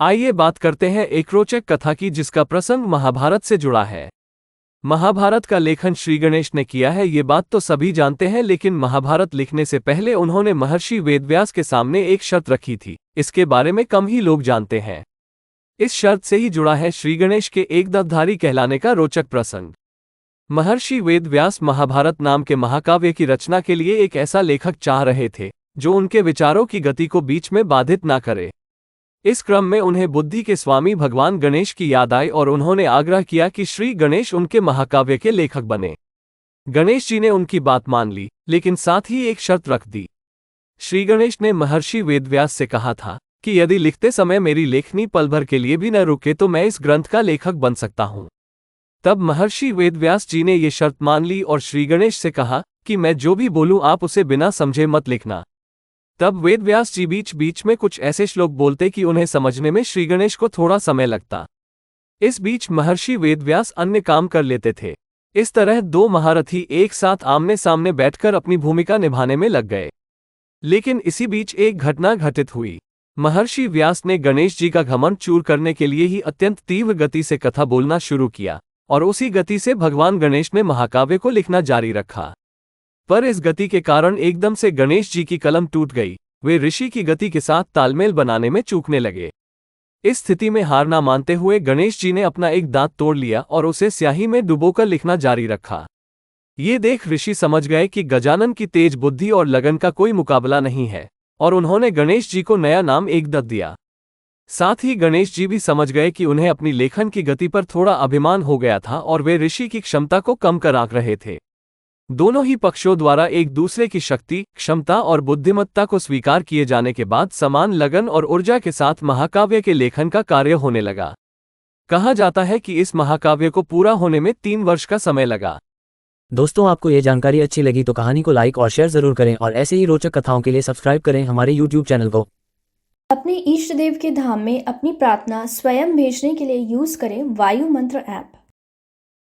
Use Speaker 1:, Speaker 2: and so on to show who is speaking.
Speaker 1: आइए बात करते हैं एक रोचक कथा की जिसका प्रसंग महाभारत से जुड़ा है। महाभारत का लेखन श्री गणेश ने किया है, ये बात तो सभी जानते हैं, लेकिन महाभारत लिखने से पहले उन्होंने महर्षि वेदव्यास के सामने एक शर्त रखी थी। इसके बारे में कम ही लोग जानते हैं। इस शर्त से ही जुड़ा है श्री गणेश के एकदधारी कहलाने का रोचक प्रसंग। महर्षि वेदव्यास महाभारत नाम के महाकाव्य की रचना के लिए एक ऐसा लेखक चाह रहे थे जो उनके विचारों की गति को बीच में बाधित ना करे। इस क्रम में उन्हें बुद्धि के स्वामी भगवान गणेश की याद आई और उन्होंने आग्रह किया कि श्री गणेश उनके महाकाव्य के लेखक बने। गणेश जी ने उनकी बात मान ली, लेकिन साथ ही एक शर्त रख दी। श्री गणेश ने महर्षि वेदव्यास से कहा था कि यदि लिखते समय मेरी लेखनी पल भर के लिए भी न रुके तो मैं इस ग्रंथ का लेखक बन सकता हूं। तब महर्षि वेदव्यास जी ने ये शर्त मान ली और श्री गणेश से कहा कि मैं जो भी बोलूं आप उसे बिना समझे मत लिखना। तब वेदव्यास जी बीच बीच में कुछ ऐसे श्लोक बोलते कि उन्हें समझने में श्री गणेश को थोड़ा समय लगता। इस बीच महर्षि वेदव्यास अन्य काम कर लेते थे। इस तरह दो महारथी एक साथ आमने सामने बैठकर अपनी भूमिका निभाने में लग गए। लेकिन इसी बीच एक घटना घटित हुई। महर्षि व्यास ने गणेश जी का घमंड चूर करने के लिए ही अत्यंत तीव्र गति से कथा बोलना शुरू किया और उसी गति से भगवान गणेश ने महाकाव्य को लिखना जारी रखा। पर इस गति के कारण एकदम से गणेश जी की कलम टूट गई। वे ऋषि की गति के साथ तालमेल बनाने में चूकने लगे। इस स्थिति में हार ना मानते हुए गणेश जी ने अपना एक दांत तोड़ लिया और उसे स्याही में डुबोकर लिखना जारी रखा। ये देख ऋषि समझ गए कि गजानन की तेज बुद्धि और लगन का कोई मुकाबला नहीं है और उन्होंने गणेश जी को नया नाम एकदत्त दिया। साथ ही गणेश जी भी समझ गए कि उन्हें अपनी लेखन की गति पर थोड़ा अभिमान हो गया था और वे ऋषि की क्षमता को कम कर आंक रहे थे। दोनों ही पक्षों द्वारा एक दूसरे की शक्ति, क्षमता और बुद्धिमत्ता को स्वीकार किए जाने के बाद समान लगन और ऊर्जा के साथ महाकाव्य के लेखन का कार्य होने लगा। कहा जाता है कि इस महाकाव्य को पूरा होने में 3 वर्ष का समय लगा।
Speaker 2: दोस्तों, आपको ये जानकारी अच्छी लगी तो कहानी को लाइक और शेयर जरूर करें और ऐसे ही रोचक कथाओं के लिए सब्सक्राइब करें हमारे YouTube चैनल को।
Speaker 3: अपने इष्ट देव के धाम में अपनी प्रार्थना स्वयं भेजने के लिए यूज करें वायु मंत्र ऐप।